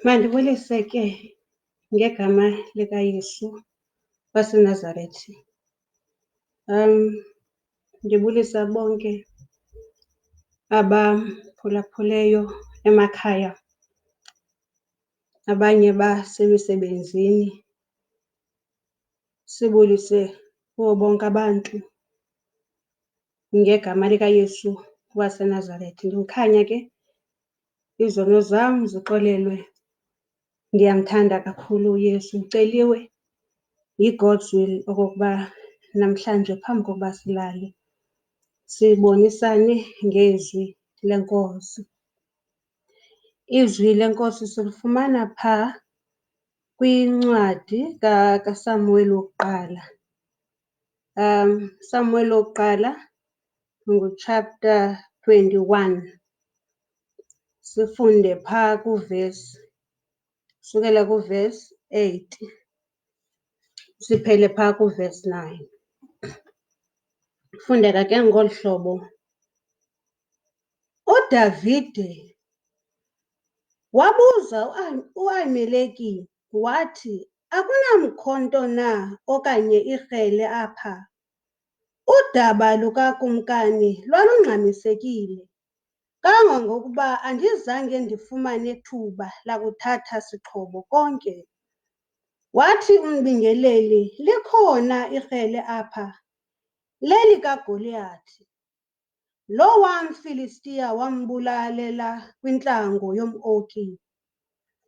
Mandibulise ke ngegama likaYesu waseNazaretha. Ndibulisa bonke abaphulaphuleyo emakhaya, abanye basemisebenzini. Sibulise kubo bonke abantu ngegama likaYesu waseNazaretha. Ndimkhanya ke, izono zam zixolelwe. Ndiyamthanda kakhulu uYesu. Uceliwe yi-God's will okokuba namhlanje phambi kokuba silale sibonisane ngezwi lenkosi. Izwi lenkosi silifumana phaa kwincwadi kaSamuel wokuqala. Samuel wokuqala nguchapter 21. Sifunde phaa kuvesi, sukela kuvesi 8 siphele phaa kuvesi 9. Fundeka ke ngolu hlobo. UDavide wabuza u-Ahimeleki wathi, akunamkhonto na okanye ikrele apha? Udaba lukakumkani lwalungxamisekile kangangokuba andizange ndifumane thuba lakuthatha sixhobo konke. Wathi umbingeleli, likhona ikrele apha, lelikaGoliyathi, lowaa Mfilistiya wambulalela kwintlango yom'Oki.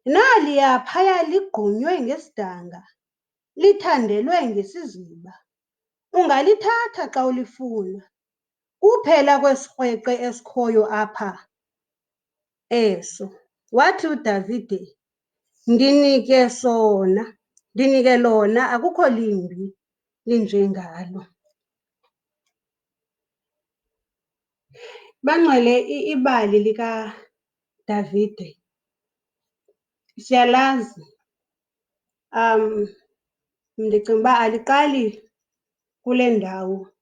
Naliya phaya ligqunywe ngesidanga, lithandelwe ngesiziba. Ungalithatha xa ulifuna. Kuphela kwesikrweqe esikhoyo apha eso. Wathi uDavide, ndinike lona, akukho limbi linjengalo. Bangcwele, ibali likaDavide siyalazi. Ndicinga uba aliqali kule ndawo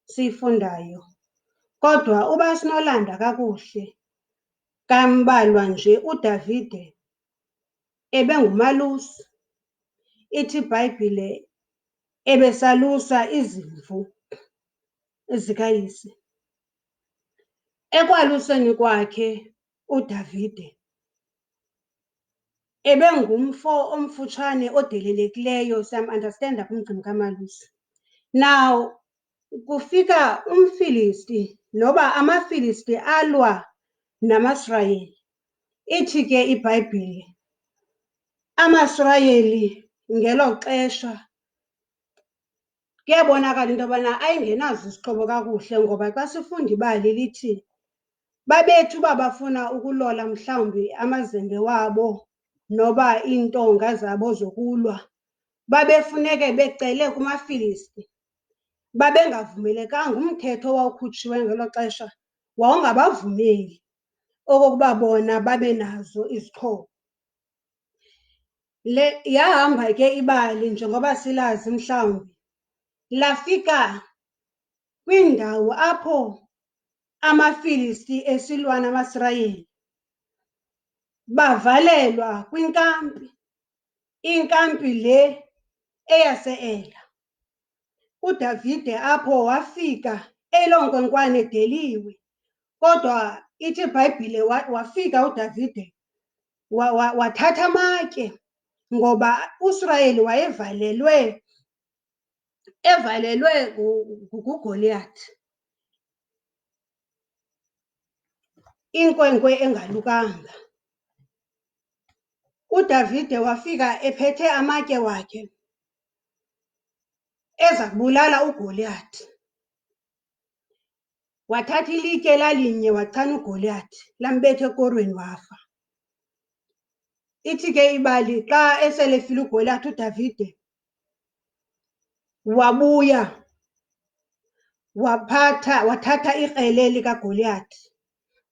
siyifundayo, kodwa uba sinolanda kakuhle, kambalwa nje uDavide ebengumalusi. Ithi iBhayibhile ebesalusa izimvu zikayise. Ekwaluseni kwakhe uDavide ebengumfo omfutshane odelelekileyo, siyam-andastenda apha umgcini kamalusi. Now kufika umFilisti, noba amaFilisti alwa namaSirayeli. Ithi ke iBhayibhile amaSirayeli ngelo xesha kuyabonakala into yobana ayingenazo izixhobo kakuhle, ngoba xa sifunda ibali lithi babethi uba bafuna ukulola mhlawumbi amazembe wabo noba iintonga zabo zokulwa, babefuneke becele kumaFilisti. Babengavumelekanga. Umthetho owawukhutshiwe ngelo xesha wawungabavumeli okokuba bona babe nazo izixhobo. Yahamba ke ibali, njengoba silazi mhlawumbi, lafika kwindawo apho amaFilisti esilwa namaSirayeli. Bavalelwa kwinkampi, inkampi le eyase-Ela. UDavide apho wafika eloo nkwenkwane edeliwe, kodwa ithi iBhayibhile wafika uDavide wathatha amatye, ngoba uSirayeli evalelwe nguGoliyathi, inkwenkwe engalukanga. UDavide wafika ephethe amatye wakhe eza kubulala uGoliyathi. Wathatha ilitye elalinye wachana uGoliyathi, lambetha ekorweni wafa. Ithi ke ibali xa esele efile uGoliyathi, uDavide wabuya wathatha ikrele likaGoliyathi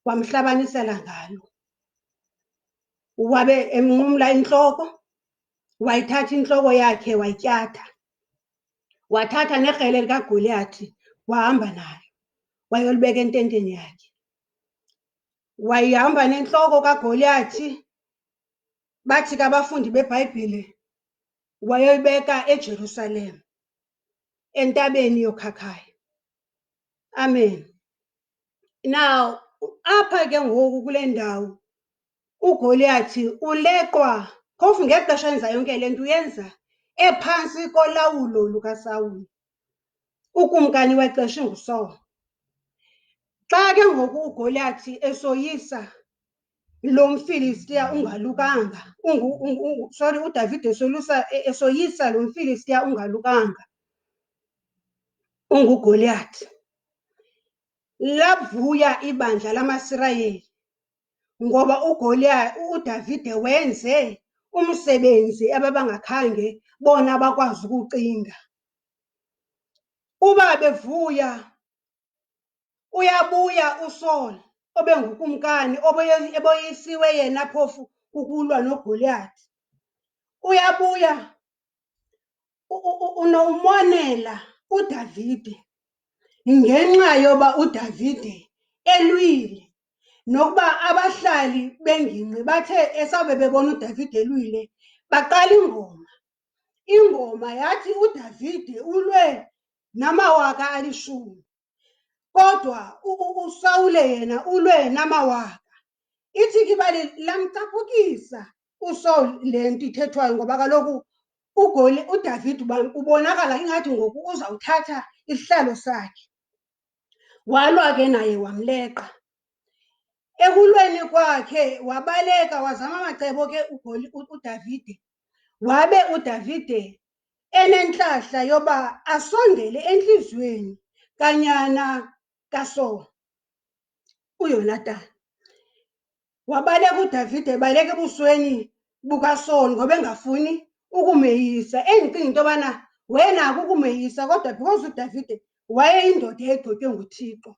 wamhlabanisela ngalo. Wabe emnqumla intloko, wayithatha intloko yakhe wayityatha. Wathatha nekrele likaGoliyathi wahamba nalo, wayolibeka ententeni yakhe. Wayihamba nentloko kaGoliyathi bathi kabafundi beBhayibhile wayoyibeka eJerusalem entabeni yokhakhayo. Amen. Now apha ke ngoku kule ndawo uGoliathi uleqwa phofu ngexesha enza yonke le nto uyenza ephantsi kolawulo lukaSawuli, ukumkani wexesha nguSaul. Xa ke ngoku uGoliathi esoyisa lo mFilistiya ungalukanga, uDavide esoyisa lo mFilistiya ungalukanga, unguGoliathi, lavuya ibandla lamaSirayeli ngoba uDavide wenze umsebenzi ababangakhange bona bakwazi ukucinga. Uba bevuya, uyabuya uSaul obengukumkani eboyisiwe yena phofu ukulwa noGoliathi. Uyabuya unomonela uDavide ngenxa yoba uDavide elwile, nokuba abahlali bengingqi bathe esawube bebona uDavide elwile baqala ingoma. Ingoma yathi uDavide ulwe nama10,000 kodwa uSawule yena ulwe nama1,000. Ithi ke bali lamcaphukisa uSaul le nto ithethwayo ngoba kaloku uDavide ubonakala ingathi ngoku uzawuthatha isihlalo sakhe. Walwa ke naye wamleqa. Ekulweni kwakhe wabaleka wazama amacebo ke uDavide, wabe uDavide enentlahla yoba asondele entliziyweni kanyana kaSaul, uYonatani. Wabaleka uDavide ebaleka ebusweni bukaSaul ngoba engafuni ukumeyisa, endicinga into yobana wenako ukumeyisa kodwa because uDavide wayeyindoda egqotywe nguThixo,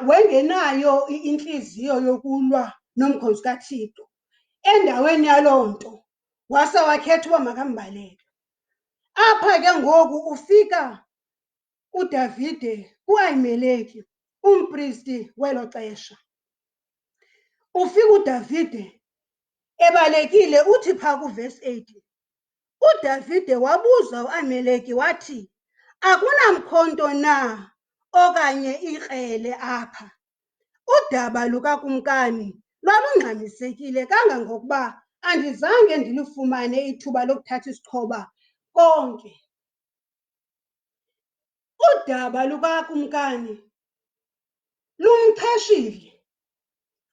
wengenayo intliziyo yokulwa nomkhosi kaThixo. Endaweni yaloo nto wase wakhetha uba makambaleke. Apha ke ngoku ufika uDavide kuAhimeleki, umpristi welo xesha. Ufika uDavide ebalekile, uthi phaa kuvesi 8, uDavide wabuza uAhimeleki wathi, akunamkhonto na okanye ikrele apha? Udaba lukakumkani lwalungxamisekile kangangokuba andizange ndilifumane ithuba lokuthatha isixhoba konke. Udaba lukakumkani lumcheshile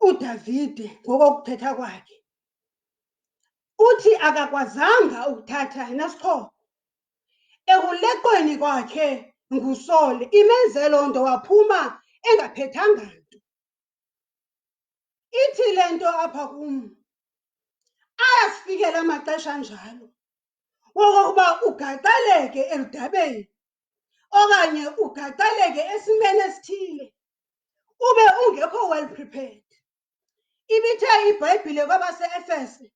uDavide ngokokuthetha kwakhe. Uthi akakwazanga ukuthatha nesixhobo. Ekuleqweni kwakhe nguSaul imenze loo nto waphuma engaphethanga nto. Ithi le nto apha kum ayasifikela amaxesha anjalo wokokuba ugaxeleke eludabeni okanye ugaxeleke esimeni esithile ube ungekho well prepared. Ibithe iBhayibhile kwabaseEfese,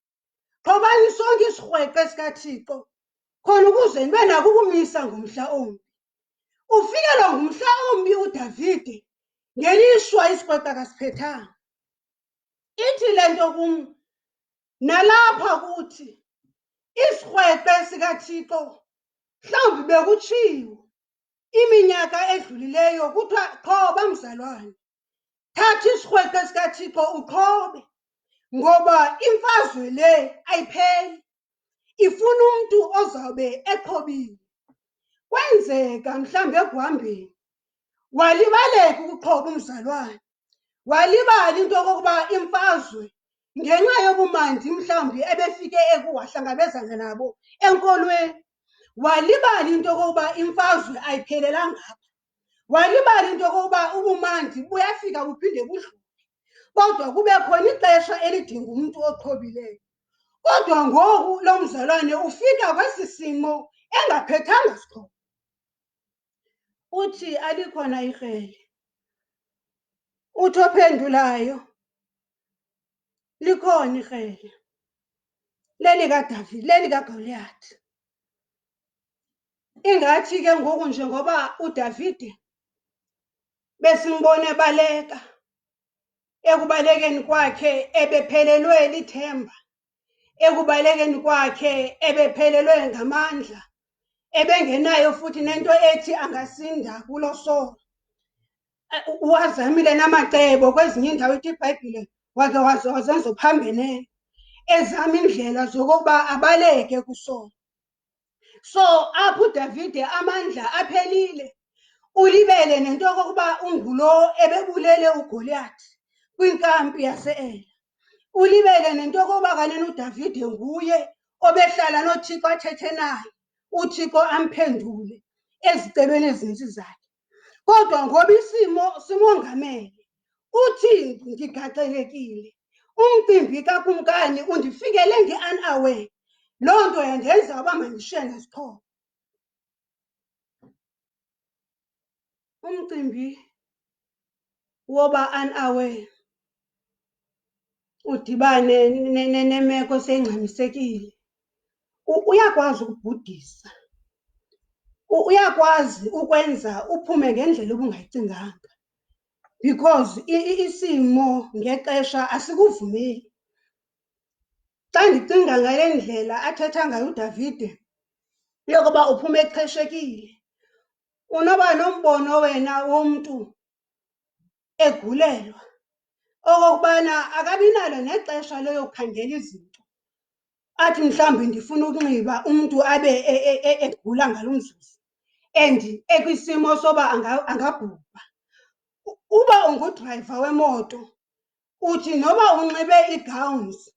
qhobani sonke isikrweqe sikaThixo khona ukuze nibe nako ukumisa ngomhla ombi. Ufikelwa ngumhla ombi uDavide ngelishwa isikrweqe akasiphethanga. Ithi le nto kum nalapha kuthi isikrweqe sikaThixo mhlawumbi bekutshiwo iminyaka edlulileyo kuthiwa qhoba mzalwane, thatha isikrweqe sikaThixo uqhobe, ngoba imfazwe le ayipheli, ifuna umntu ozawube eqhobile. Kwenzeka mhlawumbi ekuhambeni walibaleka ukuqhoba umzalwane, walibala into okokuba imfazwe ngenxa yobumandi mhlawumbi ebefike wahlangabezana nabo enkolweni, walibala into okokuba imfazwe ayiphelelanga apha, walibala into okokuba ubumandi buyafika buphinde budlule, kodwa kube khona ixesha elidinga umntu oqhobileyo. Kodwa ngoku lo mzalwane ufika kwesi simo engaphethanga sixhobo. Uthi alikhona ikrele. Uthi ophendulayo, likhona ikrele, lelikaDavide, lelikaGoliathi. Ingathi ke ngoku njengoba uDavide besimbone ebaleka, ekubalekeni kwakhe ebephelelwe lithemba, ekubalekeni kwakhe ebephelelwe ngamandla, ebengenayo futhi nento ethi angasinda kulo solo. Uwazamile namacebo kwezinye indawo ethi iBhayibhile wake wazenza uphambeneyo, ezama indlela zokuba abaleke kusolo. So apho uDavide amandla aphelile, ulibele nento yokokuba ungulo ebebulele uGoliathi kwinkampi yase-Ela. Ulibele nento yokokuba kanene uDavide nguye obehlala noThixo athethe naye, uThixo amphendule ezicebeni ezinintsi zakhe. Kodwa ngoba isimo simongamele, uthi ndigaxelekile, umcimbi kakumkani undifikele nge-unaware. Loo nto yandenza uba mandishiye nezixhobo. Umcimbi woba unaware udibane nemeko seyingxamisekile, uyakwazi ukubhudisa, uyakwazi ukwenza uphume ngendlela ubungayicinganga, because isimo ngexesha asikuvumeli. Xa ndicinga ngale ndlela athetha ngayo uDavide yokuba uphume exheshekile, unoba nombono wena womntu egulelwa, okokubana akabi nalo nexesha loyokhangela izinto, athi mhlawumbi ndifuna ukunxiba, umntu abe egula ngalo mzuzu and ekwisimo soba angabhubha. Uba ungudrayiva wemoto, uthi noba unxibe ii-gowns,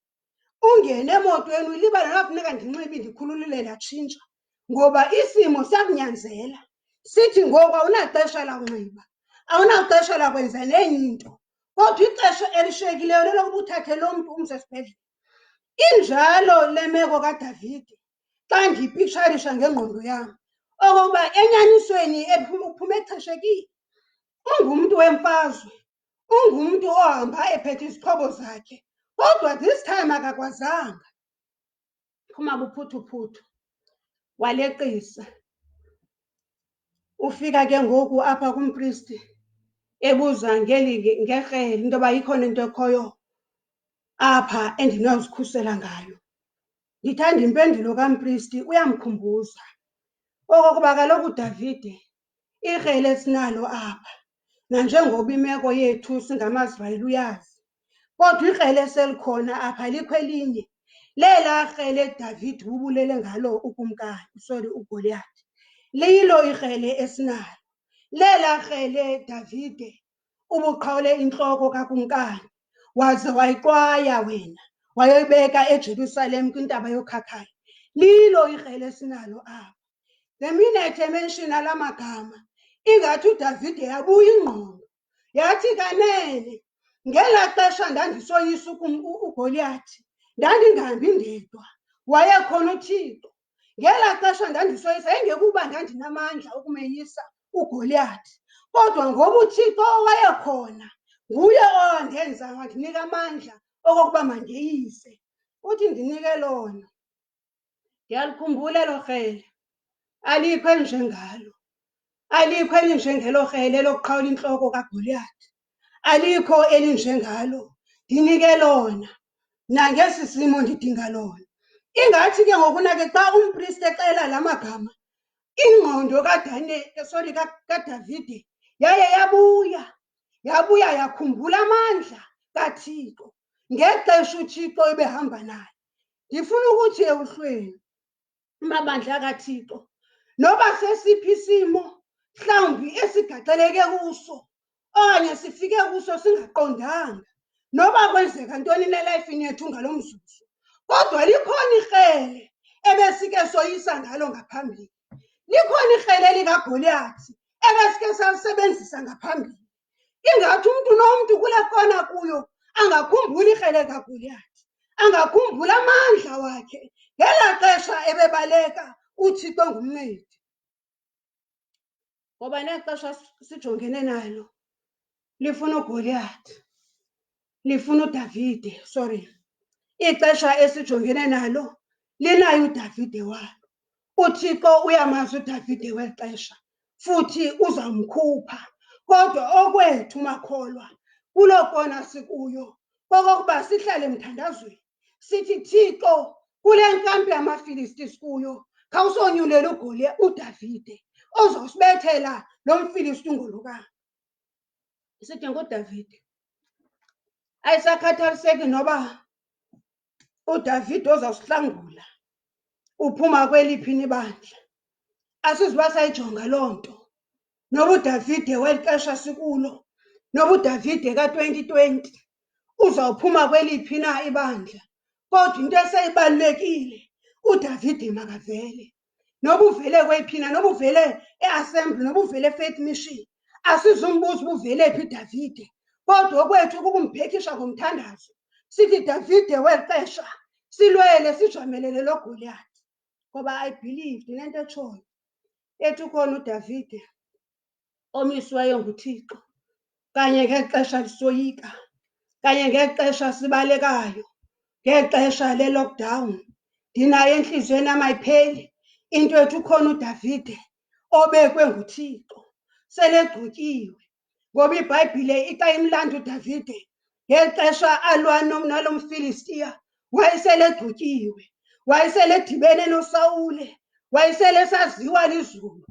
ungene emotweni ulibale noba funeka ndinxibe ndikhululile ndatshintsha, ngoba isimo siyakunyanzela. Sithi ngoku awunaxesha lakunxiba, awunaxesha lakwenza nenye into, kodwa ixesha elishiyekileyo lelokuba uthathe lo mntu umse esibhedlele. Injalo le meko kaDavide xa ndiyipiktsharisha ngengqondo yam, okokuba enyanisweni uphume exheshekile, ungumntu wemfazwe, ungumntu ohamba ephethe izixhobo zakhe, kodwa this time akakwazanga. Phuma buphuthuphuthu, waleqisa. Ufika ke ngoku apha kumpristi ebuza ngerhele into yoba ikhona into ekhoyo apha endinawuzikhusela ngayo. Ndithanda impendulo kampristi, uyamkhumbuza okokuba kaloku uDavide irhele esinalo apha, nanjengoba imeko yethu singamaZisrayeli uyazi, kodwa irhele eselikhona apha likho elinye, lelaa rhele Davide ubulele ngalo uGoliathi. Lilo irhele esinalo, lelaa rhele Davide ubuqhawule intloko kakumkani, waze wayiqwaya wena, wayoyibeka eJerusalem kwintaba yokhakhayo. Lilo irhele esinalo apha. The minute emenshina la magama, ingathi uDavide yabuya ingqondo, yathi kanene ngelaa xesha ndandisoyisa uGoliathi ndandingahambi ndedwa, wayekhona uThixo. Ngelaa xesha ndandisoyisa yayingekuba ndandinamandla ukumeyisa uGoliathi, kodwa ngoba uThixo owayekhona nguye owandenza wandinika amandla okokuba mandiyise. Uthi ndinike lona. Ndiyalikhumbula elo rhele, alikho elinjengalo, alikho elinjengelo rhele lokuqhawula intloko kaGoliathi, alikho elinjengalo. Ndinike lona, nangesi simo ndidinga lona. Ingathi ke ngokuna ke xa umpristi exela la magama, ingqondo kaDavide yaye yabuya yakhumbula amandla kaThixo ngexesha uThixo ebehamba naye. Ndifuna ukuthi ebuhlweni, mabandla kaThixo, noba sesiphi isimo mhlawumbi esigaxeleke kuso okanye sifike kuso singaqondanga, noba kwenzeka ntoni nelifini yethu ngalo mzuzu, kodwa likhona irhele ebesike soyisa ngalo ngaphambili. Likhona irhele likaGoliathi ebesike salisebenzisa ngaphambili. Ingathi umntu nomntu kule kona kuyo angakhumbula irhele kaGoliathi, angakhumbula amandla wakhe ngelaa xesha ebebaleka uThixo ngumncedi. Ngoba nexesha sijongene nalo lifuna uGoliathi, lifuna uDavide, sorry. Ixesha esijongene nalo linayo uDavide walo. uThixo uyamazi uDavide weli xesha futhi uzamkhupha. Kodwa okwethu makholwa kuloo kona sikuyo kokokuba sihlale emthandazweni, sithi Thixo kule nkampi yamaFilisti sikuyo khawusonyulela uDavide ozosibethela lo mFilisti ungoluka. Sithi nguDavide ayisakhathaliseki noba uDavide ozawusihlangula uphuma kweliphi ibandla. Asizuba sayijonga loo nto noba uDavide weli xesha sikulo noba uDavide ka-2020 uzawuphuma kweliphi na ibandla, kodwa into eseyibalulekile uDavide makavele. Noba uvele kweyiphi na, noba uvele e-Assembly, noba uvele e-Faith Mission, asizumbuza uba uvele phi uDavide, kodwa okwethu kukumbhekisha ngomthandazo. Sithi Davide weli xesha silwele sijamelele lo Goliath, ngoba I believe nento etshoyo ethi ukhona uDavide omisiweyo nguThixo kanye ngexesha lisoyika, kanye ngexesha sibalekayo, ngexesha le-lockdown. Ndinayo entliziyweni yam ayipheli into ethi ukhona uDavide obekwe nguThixo sele egqityiwe, ngoba iBhayibhile ixa imlanda uDavide ngeli xesha alwa nalo mFilistiya wayesele egqityiwe, wayesele edibene noSawule, wayesele esaziwa lizulu,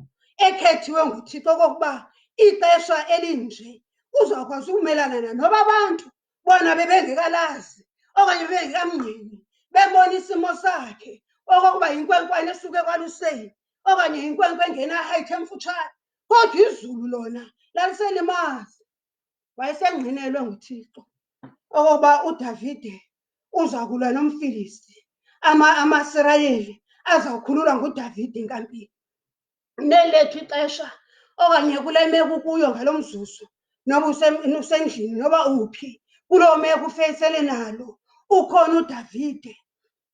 ekhethiwe nguThixo okokuba ixesha elinje uzawukwazi ukumelana noba abantu bona bebengekalazi okanye bebengekamngeni, bebona isimo sakhe okokuba yinkwenkwane esuke kwaluseni okanye yinkwenkwe engena-height emfutshane, kodwa izulu lona laliselimazi. Wayesengqinelwe nguThixo okokuba uDavide uza kulwa nomFilisti, amaSirayeli azawukhululwa nguDavide enkampini. Nelethu ixesha okanye kule meko ukuyo ngalo mzuzu, noba usendlini noba uphi kuloo meko ufeyisele nalo, ukhona uDavide.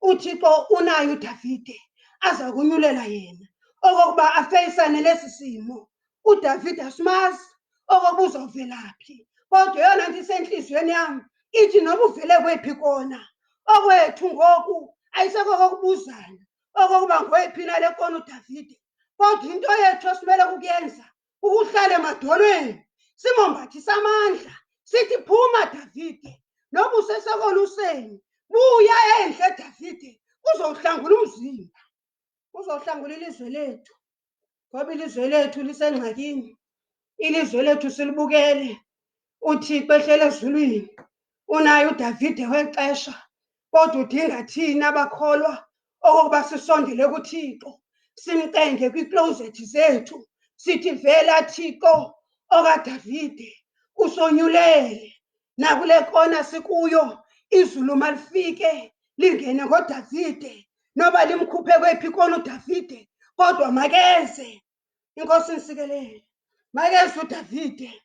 uThixo unayo uDavide aza kunyulela yena okokuba afeyisane nesi simo. uDavide asimazi okokuba uzawuvela phi, kodwa eyona nto isentliziyweni yam ithi noba uvele kwephi kona, okwethu ngoku ayisekho kokubuzana okokuba ngowephi na le kona uDavide, kodwa into yethu esimele ukuyenza ukuhlala emadolweni simombathise amandla sithi phuma Davide, noba usesekoluseni buya endle Davide, uzowuhlangula umzimba, uzowuhlangula ilizwe lethu, ngoba ilizwe lethu lisengxakini. Ilizwe lethu silibukele, uThixo ehlele ezulwini, unaye uDavide weli xesha, kodwa udinga thina abakholwa okokuba sisondele kuThixo, simcenge kwiiklozethi zethu sithi vela Thixo okaDavide usonyulele nakule kona sikuyo. Izulu malifike lingene ngoDavide, noba limkhuphe kwephi kona uDavide, kodwa makeze. Inkosi nisikelele, makeze uDavide.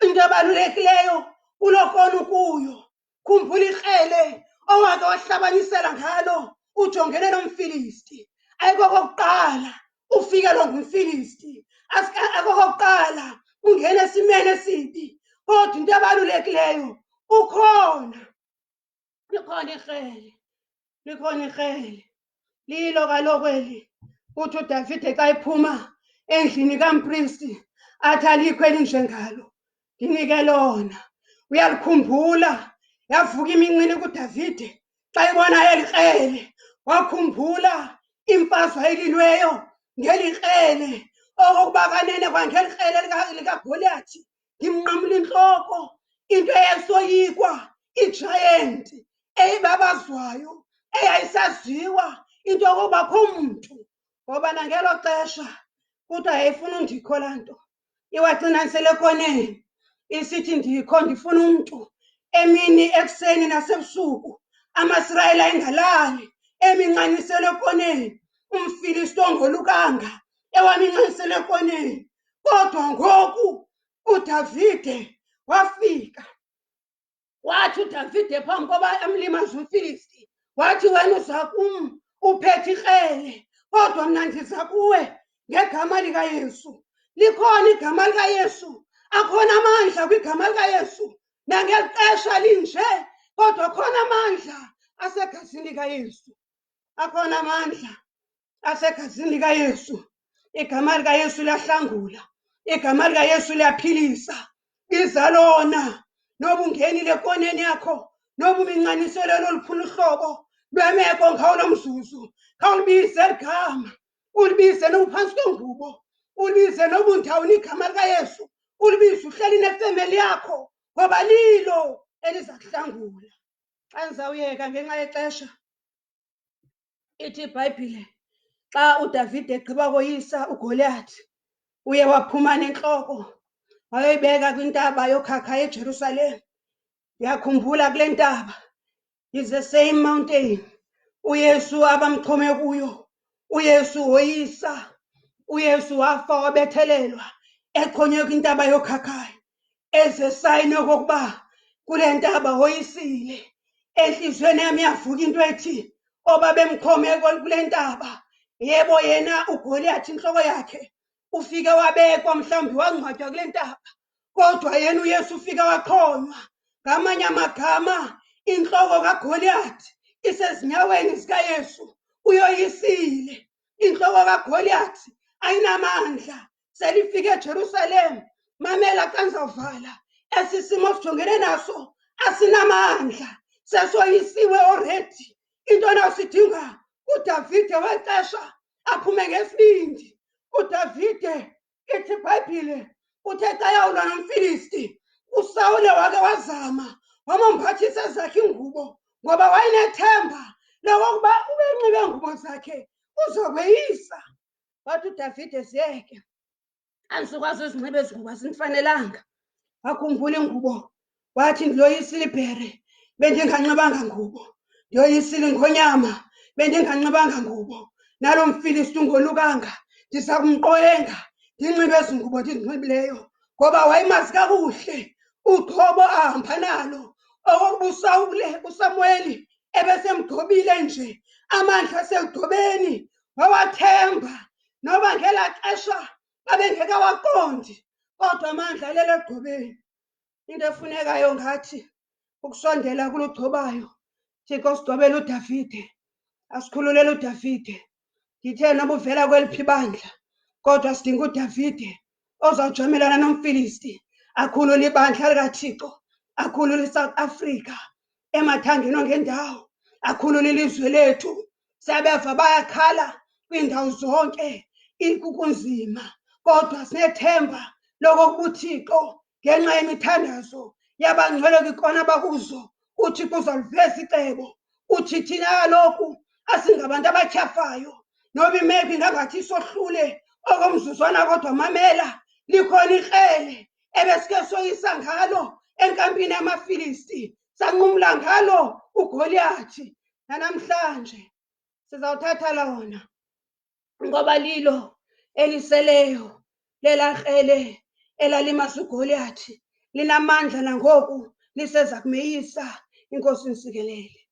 Into ebalulekileyo kuloo kona ukuyo, khumbula ikrele owake wahlabanyisela ngalo ujongene nomFilisti. Ayikokokuqala ufikelwa ngumFilisti, akokokuqala ungena esimeni esibi, kodwa into ebalulekileyo ukhona. Likhona ikrele, likhona ikrele. Lilo kaloku eli uthi uDavide xa ephuma endlini kampristi athi alikho elinjengalo. Ndinike lona. Uyalikhumbula yavuka imincili kuDavide xa ibona eli krele, wakhumbula imfazwe ayililweyo ngeli krele okokuba kanene kwangeli krele likaGoliathi ndimnqamla intloko, into eyayisoyikwa, ijayenti eyibabazwayo, eyayisaziwa into yokokuba kho mntu. Ngoba nangelo xesha kuthiwa yayifuna undikho laa nto, iwacinanisele ekoneni isithi ndikho ndifuna umntu. Emini, ekuseni nasebusuku amaSirayeli ayingalali emincanisele ekoneni, umFilisti ongolukanga ewamincanisele ekoneni. Kodwa ngoku uDavide wafika, wathi uDavide phambi koba amlimaze umFilisti, wathi wena uza kum uphethe ikrele, kodwa mna ndiza kuwe ngegama likaYesu. Likhona igama likaYesu, akhona amandla kwigama likaYesu. Nangeli xesha linje, kodwa khona amandla asegazini likaYesu, akhona amandla asegazini likaYesu. Igama likaYesu liyahlangula, igama likaYesu liyaphilisa. Liza lona noba ungenile ekoneni yakho, noba umincanisele loluphi uhlobo, lwemeko ngawunomzuzu khawulibize ligama ulibize nophansi kwengubo ulibize noba undawoni igama likayesu ulibize uhleli nefemeli yakho ngoba lilo eliza kuhlangula xa ndizawuyeka ngenxa yexesha ithi ibhayibhile xa uDavide egqiba koyisa uGoliyathi uye waphuma nentloko wayoyibeka kwintaba yokhakha eJerusalem. Ndiyakhumbula kule ntaba is the same mountain uYesu abamxhome kuyo. uYesu woyisa, uYesu wafa wabethelelwa exhonywe kwintaba yokhakhayo ezesayini okokuba kule ntaba woyisile. Entliziyweni yam yavuka into ethi obabemxhome kule ntaba yebo yena uGoliyathi intloko yakhe ufike wabekwa mhlawumbi wangcwatywa kule ntaba kodwa yena uYesu ufike waxhonywa. Ngamanye amagama intloko kaGoliyathi isezinyaweni zikaYesu uyoyisile. Intloko kaGoliyathi ayinamandla selifike eJerusalem. Mamela xa ndizawuvala esi simo sijongene naso asinamandla sesoyisiwe already. Into nasidinga uDavide wexesha aphume ngesibindi. uDavide ithi ibhayibhile uthe xa yawulwa nomfilisti uSawule wake wazama wamombathisa ezakhe iingubo ngoba wayenethemba lokokuba ubenxibe ngubo zakhe uzokweyisa. Wathi uDavide ziyeke andizukwazi uzinxiba ezi ngubo azindifanelanga. Wakhumbula ingubo wathi ndiloyisile ibhere bendinganxibanga ngubo, ndiyoyisile ingonyama bendinganxibanga ngubo. Nalo mfilisti ungolukanga ndiza kumqoyenga ndinxibe ezi ngubo ndinxibileyo ngoba wayimazi kakuhle uqhobo ahamba nalo okokuba uSamuweli ebesemgqobile nje amandla aselugqobeni wawathemba noba ngelaa xesha babengekawaqondi kodwa amandla alele egqobeni. Into efunekayo ngathi ukusondela kulugcobayo. Thixo sigcobele uDavide, asikhululele uDavide. Ndithe noba uvela kweliphi ibandla kodwa sidinga uDavide ozawujamelana nomfilisti akhulule ibandla likaThixo, akhulule iSouth Africa emathangeni ongendawo, akhulule ilizwe lethu. Siyabeva bayakhala kwiindawo zonke kunzima kodwa sinethemba lokokuba uThixo ngenxa yemithandazo yabangcwele kwiikona bakuzo uThixo uzaliveza icebo. Uthi thina kaloku asingabantu abatyhafayo noba imeko ingangathi isohlule okomzuzwana kodwa mamela likhona ikrele ebesike soyisa ngalo enkampini yamafilisti sanqumla ngalo uGoliyathi. Nanamhlanje sizawuthatha lona ngoba lilo eliseleyo lelaa krele elalimasa uGoliyathi linamandla nangoku liseza kumeyisa. Inkosi insikelele.